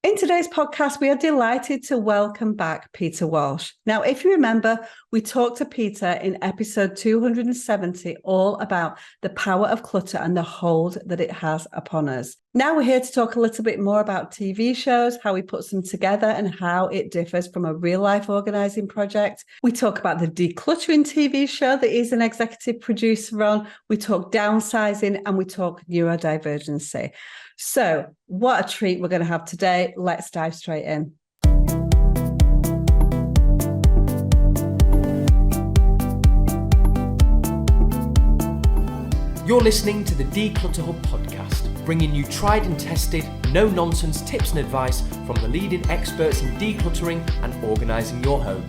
In today's podcast, we are delighted to welcome back Peter Walsh. Now, if you remember, we talked to Peter in episode 270 all about the power of clutter and the hold that it has upon us. Now we're here to talk a little bit more about TV shows, how we put them together and how it differs from a real-life organising project. We talk about the Decluttering TV show that he's an executive producer on. We talk downsizing and we talk neurodivergency. So what a treat we're going to have today. Let's dive straight in. You're listening to the Declutter Hub podcast, bringing you tried and tested, no-nonsense tips and advice from the leading experts in decluttering and organising your home.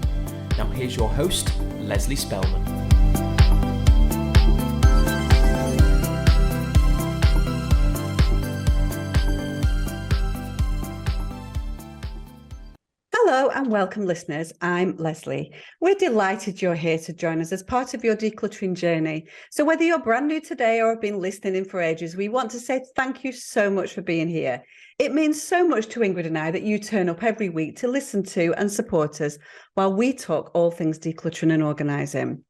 Now here's your host, Leslie Spellman. Hello and welcome, listeners. I'm Leslie. We're delighted you're here to join us as part of your decluttering journey. So whether you're brand new today or have been listening in for ages, we want to say thank you so much for being here. It means so much to Ingrid and I that you turn up every week to listen to and support us while we talk all things decluttering and organising.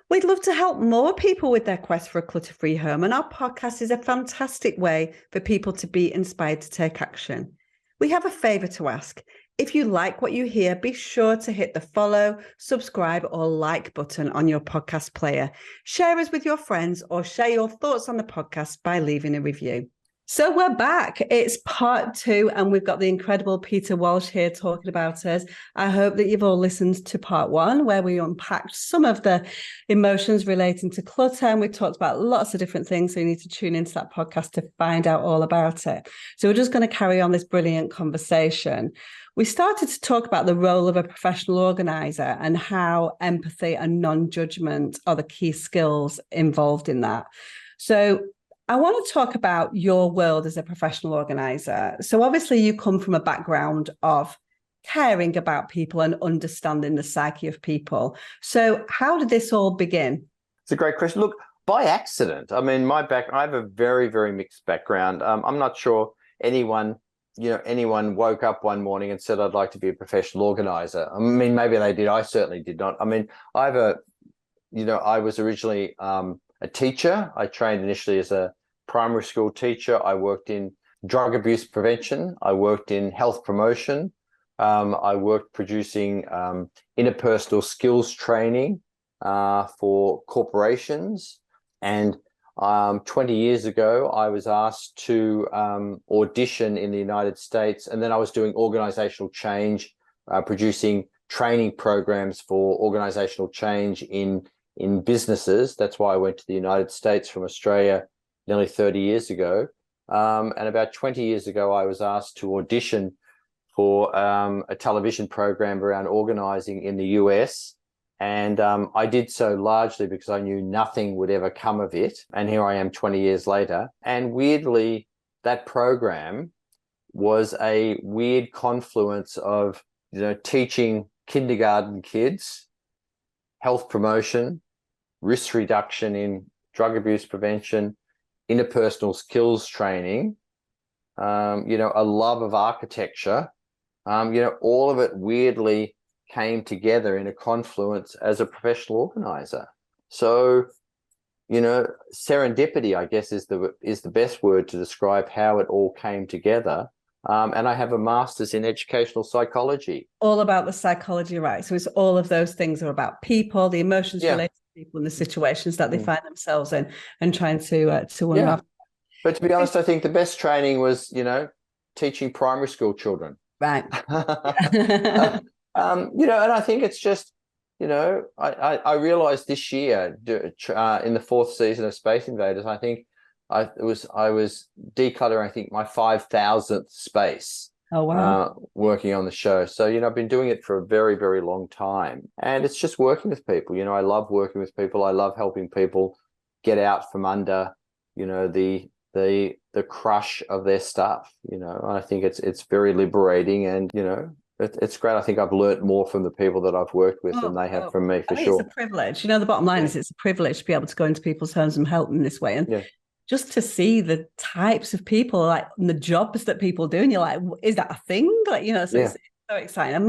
We'd love to help more people with their quest for a clutter-free home, and our podcast is a fantastic way for people to be inspired to take action. We have a favour to ask. If you like what you hear, be sure to hit the follow, subscribe or like button on your podcast player. Share us with your friends or share your thoughts on the podcast by leaving a review. So we're back. It's part 2 and we've got the incredible Peter Walsh here talking about us. I hope that you've all listened to part 1 where we unpacked some of the emotions relating to clutter and we talked about lots of different things. So you need to tune into that podcast to find out all about it. So we're just going to carry on this brilliant conversation. We started to talk about the role of a professional organizer and how empathy and non-judgment are the key skills involved in that. So I want to talk about your world as a professional organizer. So obviously you come from a background of caring about people and understanding the psyche of people. So how did this all begin? It's a great question. Look, by accident. I mean, I have a very, very mixed background. I'm not sure anyone woke up one morning and said, I'd like to be a professional organizer. I mean, maybe they did. I certainly did not. I mean, I was originally a teacher. I trained initially as a primary school teacher. I worked in drug abuse prevention. I worked in health promotion. I worked producing interpersonal skills training for corporations. And 20 years ago, I was asked to audition in the United States, and then I was doing organizational change, producing training programs for organizational change in businesses. That's why I went to the United States from Australia nearly 30 years ago. And about 20 years ago, I was asked to audition for a television program around organizing in the US. And I did so largely because I knew nothing would ever come of it. And here I am 20 years later. And weirdly, that program was a weird confluence of, teaching kindergarten kids, health promotion, risk reduction in drug abuse prevention, interpersonal skills training, a love of architecture, all of it weirdly came together in a confluence as a professional organizer. So, serendipity, I guess, is the best word to describe how it all came together. And I have a master's in educational psychology. All about the psychology, right? So it's all of those things are about people, the emotions related to people and the situations that they find themselves in and trying to unravel. But to be honest, I think the best training was, teaching primary school children. Right. And I think it's just, I realized this year in the 4th season of Space Invaders, I think I was decluttering, I think, my 5,000th space. Oh, wow. Working on the show. So, I've been doing it for a very, very long time. And it's just working with people. I love working with people. I love helping people get out from under, the crush of their stuff. I think it's very liberating and, it's great. I think I've learned more from the people that I've worked with than they have from me, for sure. It's a privilege. The bottom line is it's a privilege to be able to go into people's homes and help them this way. And just to see the types of people, like, and the jobs that people do, and you're like, is that a thing? Like, so it's so exciting. And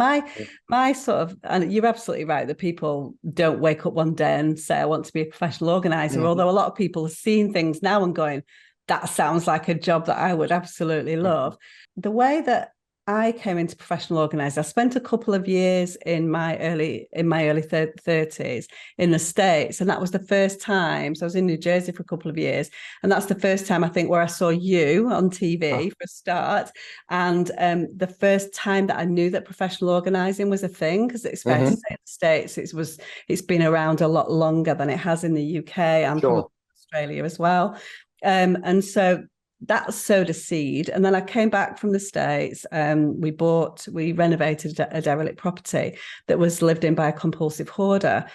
my sort of, and you're absolutely right, that people don't wake up one day and say, I want to be a professional organizer. Although a lot of people are seeing things now and going, that sounds like a job that I would absolutely love. The way that I came into professional organizer, I spent a couple of years in my early 30s in the States, and that was the first time. So I was in New Jersey for a couple of years, and that's the first time, I think, where I saw you on TV for a start, and the first time that I knew that professional organizing was a thing, because it's fair to say in the States it's been around a lot longer than it has in the UK and probably Australia as well. And so that sowed a seed. And then I came back from the States. We renovated a derelict property that was lived in by a compulsive hoarder.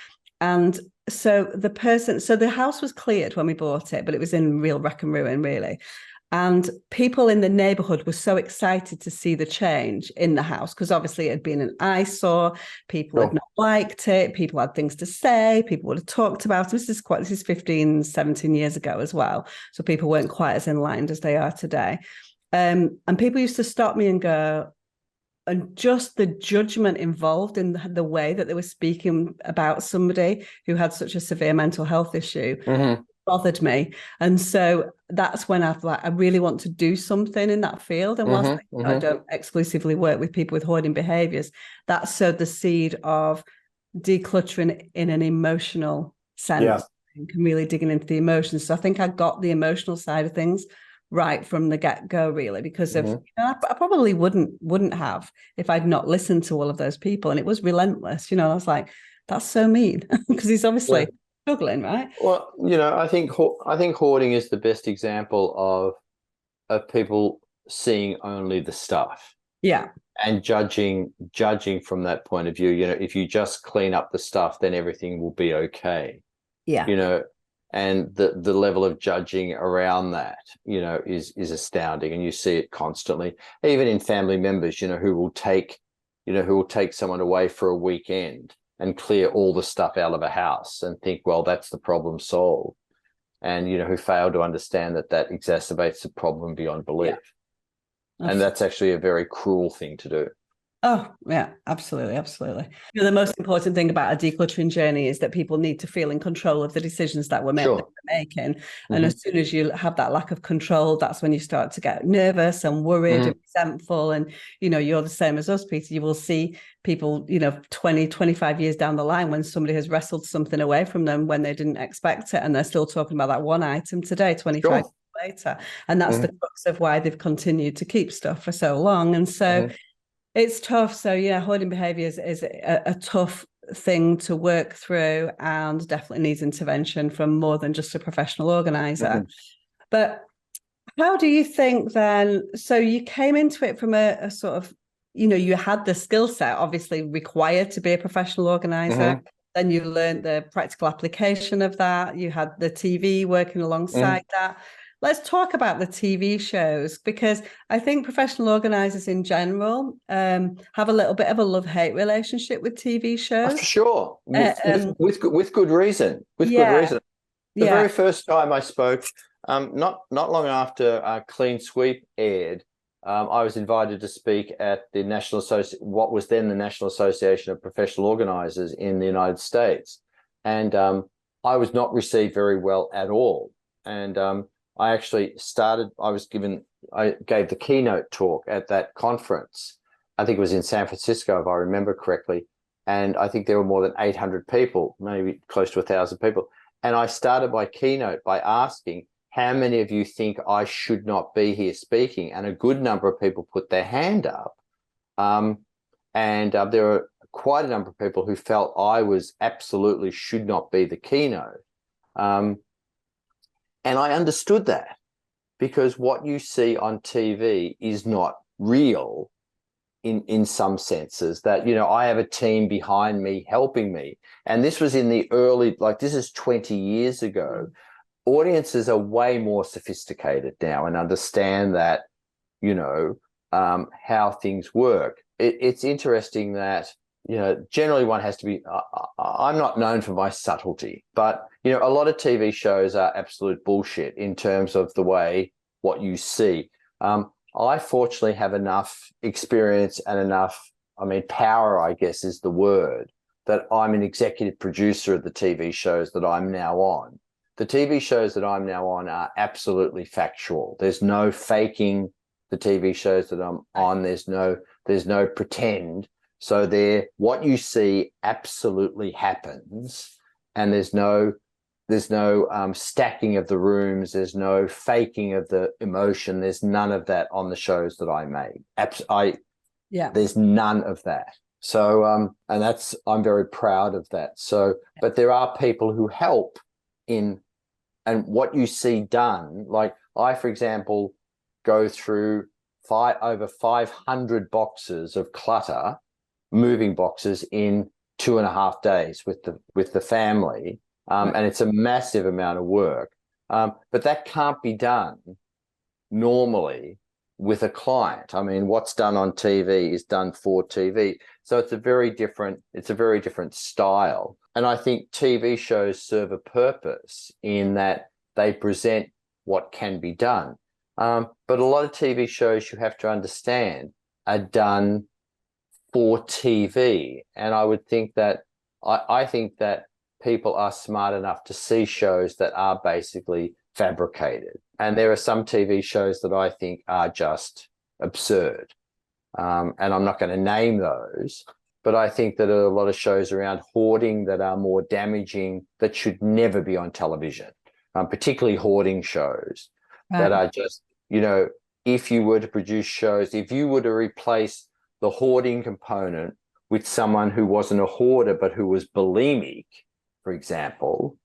And so the house was cleared when we bought it, but it was in real wreck and ruin, really. And people in the neighborhood were so excited to see the change in the house, because obviously it had been an eyesore. People had not liked it. People had things to say. People would have talked about it. This is 15, 17 years ago as well. So people weren't quite as enlightened as they are today. And people used to stop me and go, and just the judgment involved in the way that they were speaking about somebody who had such a severe mental health issue bothered me. And so that's when I thought, I really want to do something in that field. And whilst I don't exclusively work with people with hoarding behaviors, that sowed the seed of decluttering in an emotional sense, and really digging into the emotions. So I think I got the emotional side of things right from the get-go, really, because of I probably wouldn't have if I'd not listened to all of those people. And it was relentless. I was like, that's so mean, because he's obviously struggling, right? Well, I think hoarding is the best example of people seeing only the stuff. Yeah. And judging from that point of view. If you just clean up the stuff, then everything will be okay. Yeah. And the level of judging around that, is astounding. And you see it constantly, even in family members, who will take someone away for a weekend and clear all the stuff out of a house and think, well, that's the problem solved. And, who fail to understand that exacerbates the problem beyond belief. Yeah. And that's actually a very cruel thing to do. Oh, yeah, absolutely. Absolutely. The most important thing about a decluttering journey is that people need to feel in control of the decisions that we're making. And as soon as you have that lack of control, that's when you start to get nervous and worried and resentful. And, you're the same as us, Peter. You will see people, 20, 25 years down the line, when somebody has wrestled something away from them when they didn't expect it, and they're still talking about that one item today, 25 years later. And that's the crux of why they've continued to keep stuff for so long. And so it's tough. So hoarding behaviours is a tough thing to work through, and definitely needs intervention from more than just a professional organizer. But how do you think then, so you came into it from a sort of, you had the skill set obviously required to be a professional organizer. Then you learned the practical application of that. You had the TV working alongside that. Let's talk about the TV shows, because I think professional organisers in general have a little bit of a love-hate relationship with TV shows. For sure, with good reason. With good reason. The very first time I spoke, not long after Clean Sweep aired, I was invited to speak at the what was then the National Association of Professional Organisers in the United States, and I was not received very well at all. And I actually I gave the keynote talk at that conference. I think it was in San Francisco, if I remember correctly. And I think there were more than 800 people, maybe close to 1,000 people. And I started my keynote by asking, how many of you think I should not be here speaking? And a good number of people put their hand up. And there were quite a number of people who felt I absolutely should not be the keynote. And I understood that, because what you see on TV is not real in some senses. That, I have a team behind me helping me. And this was in the early, this is 20 years ago. Audiences are way more sophisticated now and understand that, how things work. It's interesting that generally one has to be, I'm not known for my subtlety, but, a lot of TV shows are absolute bullshit in terms of the way what you see. I fortunately have enough experience and enough, power, I guess is the word, that I'm an executive producer of the TV shows that I'm now on. The TV shows that I'm now on are absolutely factual. There's no faking the TV shows that I'm on. There's no pretend. So what you see absolutely happens, and there's no stacking of the rooms. There's no faking of the emotion. There's none of that on the shows that I make. There's none of that. So, and I'm very proud of that. So, but there are people who help in, and what you see done, like I, for example, go through over 500 boxes of clutter, moving boxes in 2.5 days with the family. And it's a massive amount of work. But that can't be done normally with a client. What's done on TV is done for TV. So it's a very different style. And I think TV shows serve a purpose in that they present what can be done. But a lot of TV shows, you have to understand, are done for TV. And I would think that, I think that people are smart enough to see shows that are basically fabricated. And there are some TV shows that I think are just absurd. And I'm not going to name those, but I think that there are a lot of shows around hoarding that are more damaging, that should never be on television, particularly hoarding shows that are just, if you were to produce shows, if you were to replace the hoarding component with someone who wasn't a hoarder but who was bulimic, for example,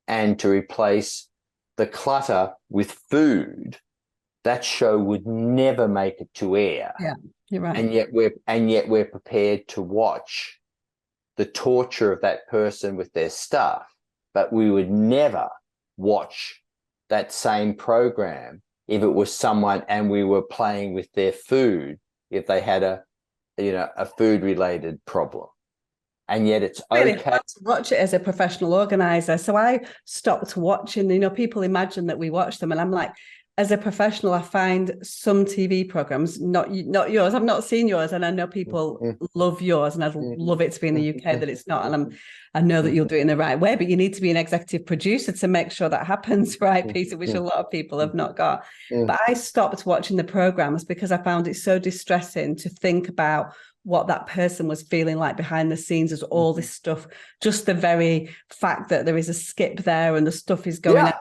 and to replace the clutter with food, that show would never make it to air. Yeah, you're right. And yet we're prepared to watch the torture of that person with their stuff, but we would never watch that same program if it was someone and we were playing with their food, if they had a food related problem. And yet it's really okay hard to watch it as a professional organizer. So I stopped watching. People imagine that we watch them, and I'm like, as a professional, I find some TV programs, not yours. I've not seen yours, and I know people love yours, and I'd love it to be in the UK that it's not. And I know that you'll do it in the right way, but you need to be an executive producer to make sure that happens, right, Peter, which a lot of people have not got. But I stopped watching the programs because I found it so distressing to think about what that person was feeling like behind the scenes as all this stuff, just the very fact that there is a skip there and the stuff is going out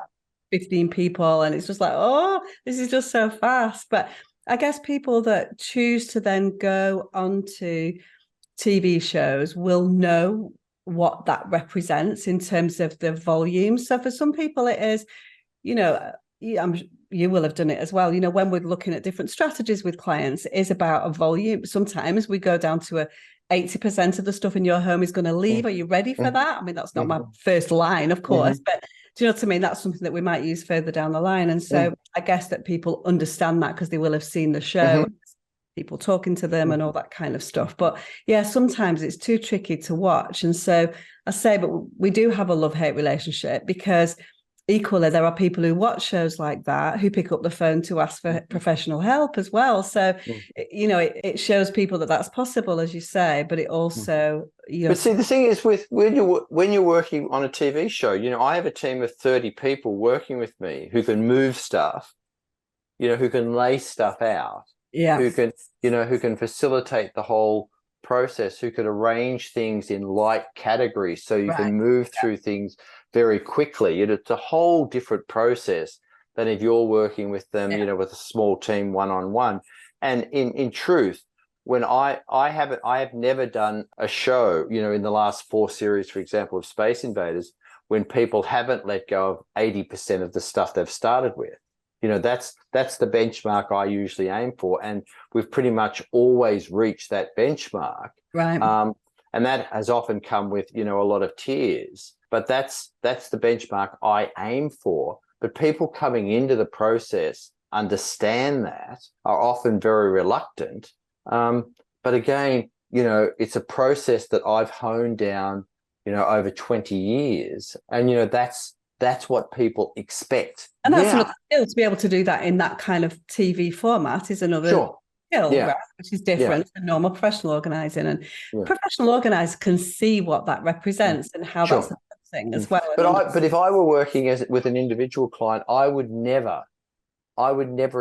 15 people, and it's just like, oh, this is just so fast. But I guess people that choose to then go onto TV shows will know what that represents in terms of the volume. So for some people it is, you will have done it as well. When we're looking at different strategies with clients, it is about a volume. Sometimes we go down to 80% of the stuff in your home is going to leave. Are you ready for that? That's not my first line, of course, but do you know what I mean? That's something that we might use further down the line. And so I guess that people understand that because they will have seen the show, people talking to them and all that kind of stuff. But yeah, sometimes it's too tricky to watch. And so I say, but we do have a love-hate relationship, because equally there are people who watch shows like that who pick up the phone to ask for professional help as well. So, it shows people that that's possible, as you say, but it also, But see, the thing is, when you're working on a TV show, I have a team of 30 people working with me who can move stuff, who can lay stuff out, who can facilitate the whole process, who could arrange things in light categories so you can move through things very quickly. It's a whole different process than if you're working with them, with a small team one-on-one. And in truth, when I have never done a show, in the last 4 series, for example, of Space Invaders, when people haven't let go of 80% of the stuff they've started with. That's the benchmark I usually aim for, and we've pretty much always reached that benchmark. Right. And that has often come with, a lot of tears. But that's the benchmark I aim for. But people coming into the process understand that, are often very reluctant. But again, it's a process that I've honed down, over 20 years. And, that's what people expect. And that's another skill, to be able to do that in that kind of TV format is another skill, right? Which is different than normal professional organising. And professional organisers can see what that represents and how that's a good thing as well. But if I were working with an individual client, I would never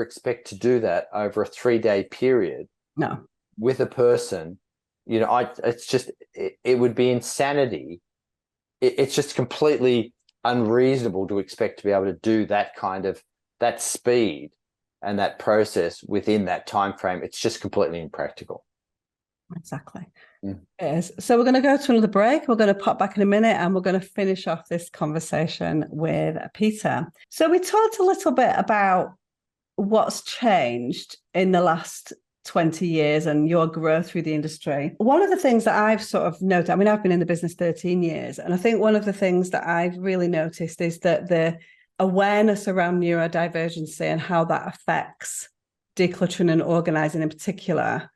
expect to do that over a 3-day period. No. With a person. It would be insanity. It's just completely unreasonable to expect to be able to do that speed and that process within that time frame. It's just completely impractical. Exactly. Yes. So we're going to go to another break. We're going to pop back in a minute and we're going to finish off this conversation with Peter. So we talked a little bit about what's changed in the last 20 years and your growth through the industry. One of the things that I've sort of noted, I've been in the business 13 years, and I think one of the things that I've really noticed is that the awareness around neurodivergency and how that affects decluttering and organising in particular.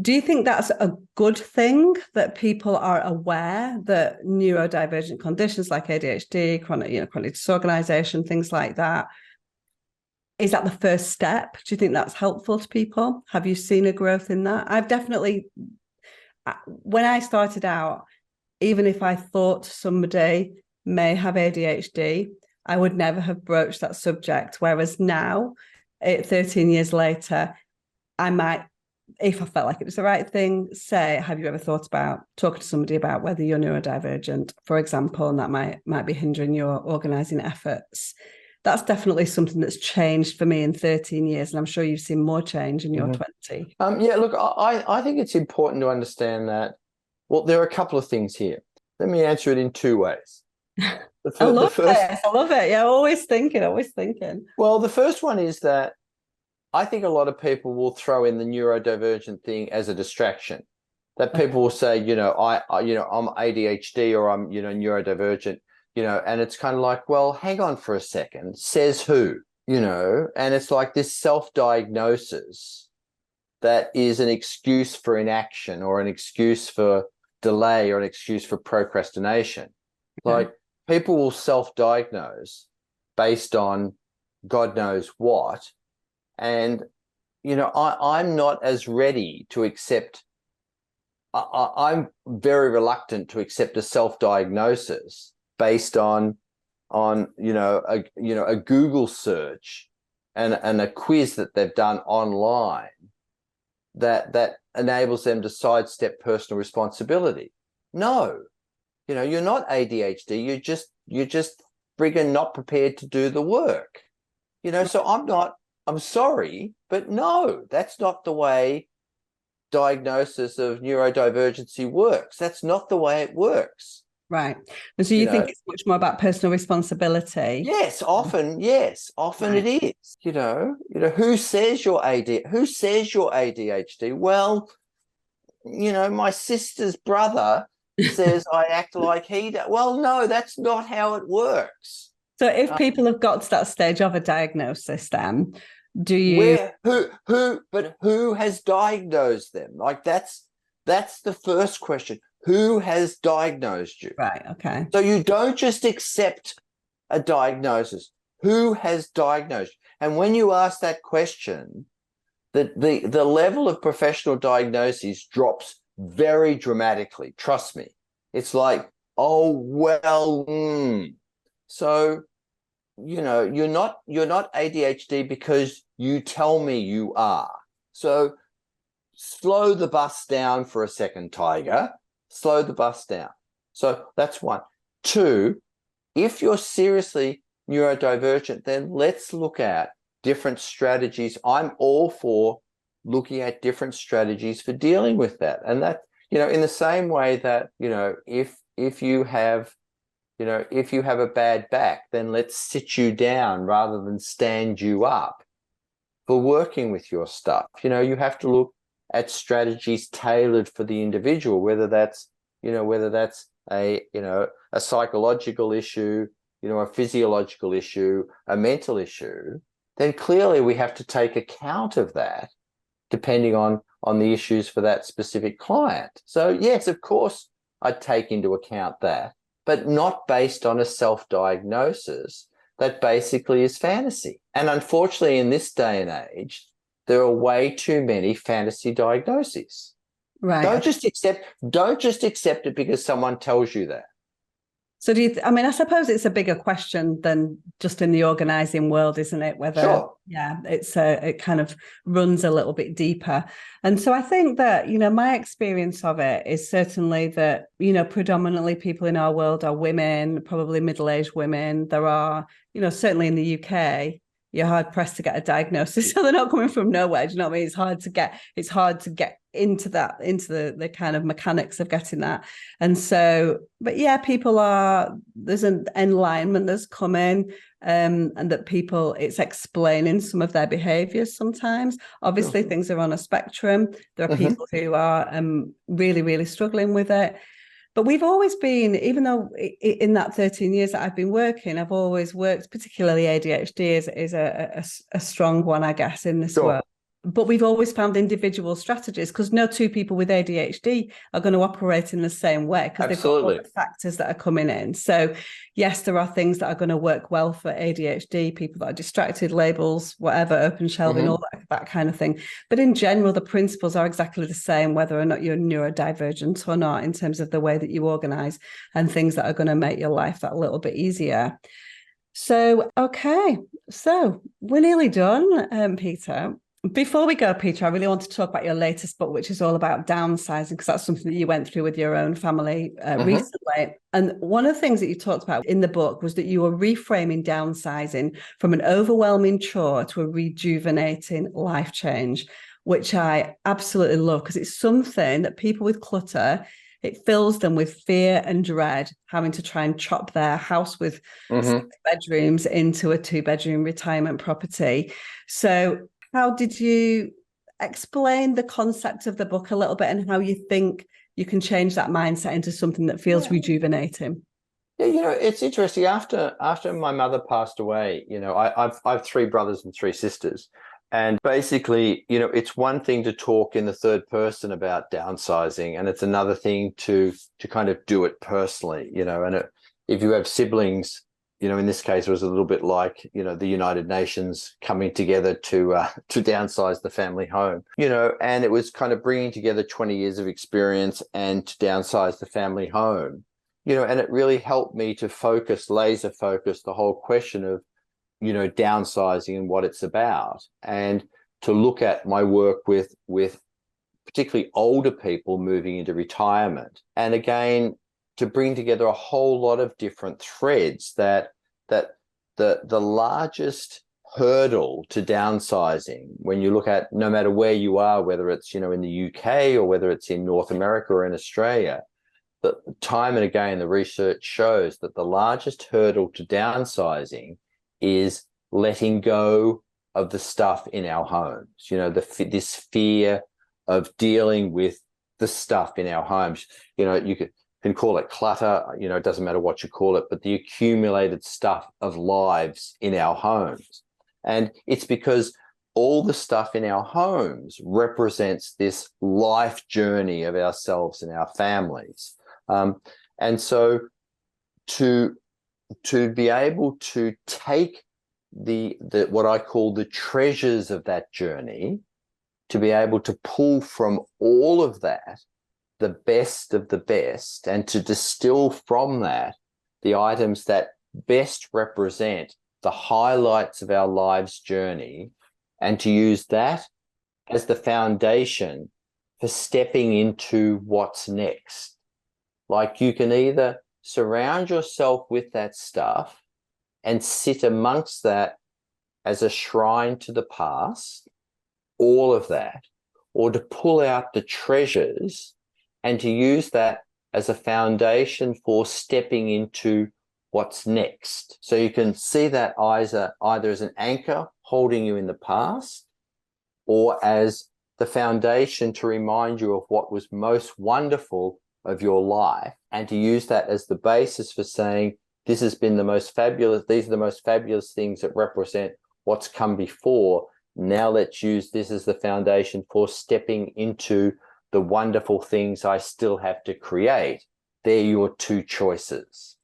Do you think that's a good thing, that people are aware that neurodivergent conditions like ADHD, chronic disorganisation, things like that, is that the first step? Do you think that's helpful to people? Have you seen a growth in that? I've definitely, when I started out, even if I thought somebody may have ADHD, I would never have broached that subject. Whereas now, 13 years later, I might, if I felt like it was the right thing, say, have you ever thought about talking to somebody about whether you're neurodivergent, for example, and that might be hindering your organising efforts? That's definitely something that's changed for me in 13 years. And I'm sure you've seen more change in your 20. Look, I think it's important to understand that, well, there are a couple of things here. Let me answer it in 2 ways. I love it. Yeah, always thinking. Well, the first one is that I think a lot of people will throw in the neurodivergent thing as a distraction. That people will say, I'm ADHD or I'm, neurodivergent. And it's kind of like, well, hang on for a second, says who, and it's like this self-diagnosis that is an excuse for inaction or an excuse for delay or an excuse for procrastination. Like, people will self-diagnose based on God knows what. And, I'm not as ready to accept, I'm very reluctant to accept a self-diagnosis based on a Google search and a quiz that they've done online that enables them to sidestep personal responsibility. No, you're not ADHD. You're just friggin' not prepared to do the work. So I'm sorry, but no, that's not the way diagnosis of neurodivergency works. That's not the way it works. Right. And so you think it's much more about personal responsibility? Yes, often right. It is. Who says you're ADHD? Well, my sister's brother says I act like he does. Well, no, that's not how it works. So if people have got to that stage of a diagnosis, then do you who has diagnosed them? Like, that's the first question. Who has diagnosed you? Right, okay. So you don't just accept a diagnosis. Who has diagnosed you? And when you ask that question, the level of professional diagnosis drops very dramatically. Trust me. It's like, oh, well, So, you're not ADHD because you tell me you are. So slow the bus down for a second, Tiger. Slow the bus down. So that's one. Two, if you're seriously neurodivergent, then let's look at different strategies. I'm all for looking at different strategies for dealing with that. And that, in the same way that, if you have a bad back, then let's sit you down rather than stand you up for working with your stuff. You have to look at strategies tailored for the individual, whether that's a psychological issue, a physiological issue, a mental issue, then clearly we have to take account of that depending on on the issues for that specific client. So yes, of course, I'd take into account that, but not based on a self-diagnosis that basically is fantasy. And unfortunately, in this day and age, there are way too many fantasy diagnoses. Right. Don't just accept it because someone tells you that. So I suppose it's a bigger question than just in the organising world, isn't it? Whether, sure. Yeah, it kind of runs a little bit deeper. And so I think that, my experience of it is certainly that, predominantly people in our world are women, probably middle-aged women. There are, certainly in the UK, you're hard pressed to get a diagnosis. So they're not coming from nowhere. Do you know what I mean? It's hard to get into the kind of mechanics of getting that. And so, but yeah, there's an enlightenment that's coming, and that it's explaining some of their behaviors sometimes. Obviously, things are on a spectrum. There are people who are really, really struggling with it. But we've always been, even though in that 13 years that I've been working, I've always worked, particularly ADHD is a strong one, I guess, in this world. But we've always found individual strategies, because no two people with ADHD are going to operate in the same way, because they've got all the factors that are coming in. So yes, there are things that are going to work well for ADHD, people that are distracted, labels, whatever, open shelving, all that kind of thing. But in general, the principles are exactly the same, whether or not you're neurodivergent or not, in terms of the way that you organise and things that are going to make your life that little bit easier. So, okay. So we're nearly done, Peter. Before we go, Peter, I really want to talk about your latest book, which is all about downsizing, because that's something that you went through with your own family recently. And one of the things that you talked about in the book was that you were reframing downsizing from an overwhelming chore to a rejuvenating life change, which I absolutely love, because it's something that people with clutter, it fills them with fear and dread, having to try and chop their house with 6 bedrooms into a 2-bedroom retirement property. So how did you explain the concept of the book a little bit, and how you think you can change that mindset into something that feels rejuvenating? Yeah, it's interesting. After my mother passed away, I've 3 brothers and 3 sisters. And basically, it's one thing to talk in the third person about downsizing, and it's another thing to kind of do it personally, and if you have siblings, in this case, it was a little bit like, the United Nations coming together to downsize the family home, and it was kind of bringing together 20 years of experience and to downsize the family home, and it really helped me to laser focus the whole question of, downsizing and what it's about, and to look at my work with particularly older people moving into retirement. And again, to bring together a whole lot of different threads that the largest hurdle to downsizing, when you look at, no matter where you are, whether it's, in the UK or whether it's in North America or in Australia, that time and again, the research shows that the largest hurdle to downsizing is letting go of the stuff in our homes. This fear of dealing with the stuff in our homes. You can call it clutter, it doesn't matter what you call it, but the accumulated stuff of lives in our homes. And it's because all the stuff in our homes represents this life journey of ourselves and our families. And so to be able to take the what I call the treasures of that journey, to be able to pull from all of that the best of the best, and to distill from that the items that best represent the highlights of our life's journey, and to use that as the foundation for stepping into what's next. Like, you can either surround yourself with that stuff and sit amongst that as a shrine to the past, all of that, or to pull out the treasures and to use that as a foundation for stepping into what's next. So you can see that either as an anchor holding you in the past, or as the foundation to remind you of what was most wonderful of your life, and to use that as the basis for saying, these are the most fabulous things that represent what's come before. Now let's use this as the foundation for stepping into the wonderful things I still have to create. They're your two choices.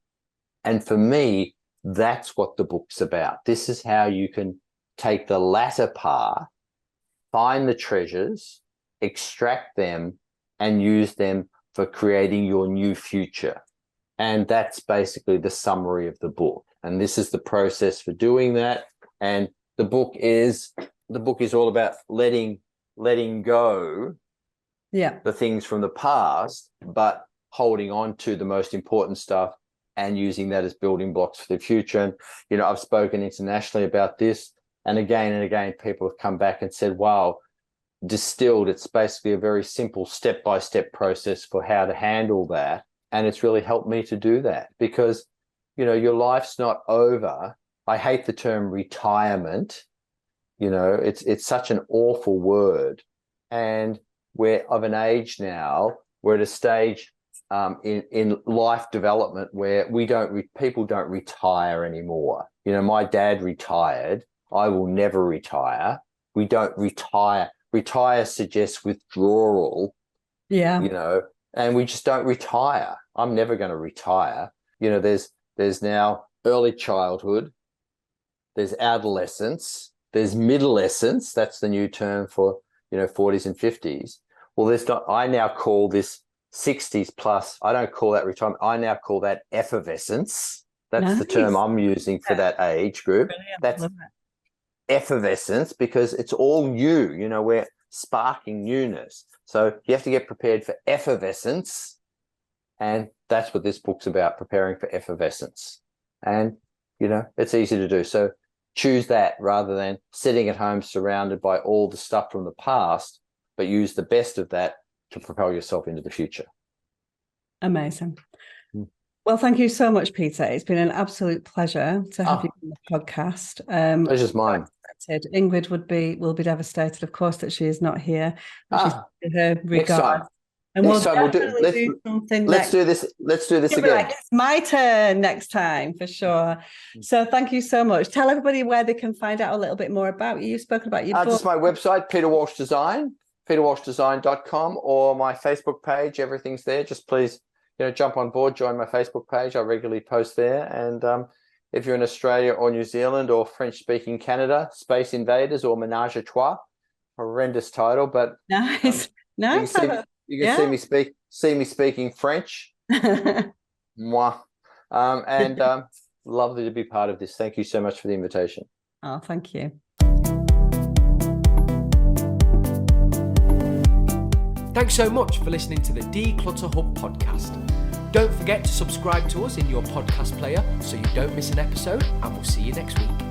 And for me, that's what the book's about. This is how you can take the latter part, find the treasures, extract them, and use them for creating your new future. And that's basically the summary of the book. And this is the process for doing that. And the book is all about letting go the things from the past, but holding on to the most important stuff and using that as building blocks for the future. And, you know, I've spoken internationally about this, and again, people have come back and said, wow, distilled, it's basically a very simple step-by-step process for how to handle that. And it's really helped me to do that because, you know, your life's not over. I hate the term retirement. You know, it's such an awful word. And we're of an age now, we're at a stage in life development where people don't retire anymore. You know, my dad retired. I will never retire. We don't retire. Retire suggests withdrawal. Yeah. You know, and we just don't retire. I'm never going to retire. You know, there's now early childhood, there's adolescence, there's middlescence. That's the new term for, you know, 40s and 50s. Well, there's not. I now call this 60s plus. I don't call that retirement. I now call that effervescence. That's the term I'm using for that age group. Brilliant. That's effervescence because it's all new. You know, we're sparking newness. So you have to get prepared for effervescence. And that's what this book's about, preparing for effervescence. And, you know, it's easy to do. So choose that rather than sitting at home surrounded by all the stuff from the past, but use the best of that to propel yourself into the future. Amazing. Well, thank you so much, Peter. It's been an absolute pleasure to have you on the podcast. Pleasure's mine. Ingrid will be devastated, of course, that she is not here. She's her regard. And next time let's do this again. Like, it's my turn next time for sure. So thank you so much. Tell everybody where they can find out a little bit more about you. You've spoken about your book. Just my website, Peter Walsh Design, peterwalshdesign.com, or my Facebook page. Everything's there. Just please, you know, jump on board, join my Facebook page. I regularly post there. And if you're in Australia or New Zealand or French-speaking Canada, Space Invaders or Menage a Trois, horrendous title, but nice. You can see me speaking French. Moi. And lovely to be part of this. Thank you so much for the invitation. Oh, thank you. Thanks so much for listening to the Declutter Hub podcast. Don't forget to subscribe to us in your podcast player so you don't miss an episode, and we'll see you next week.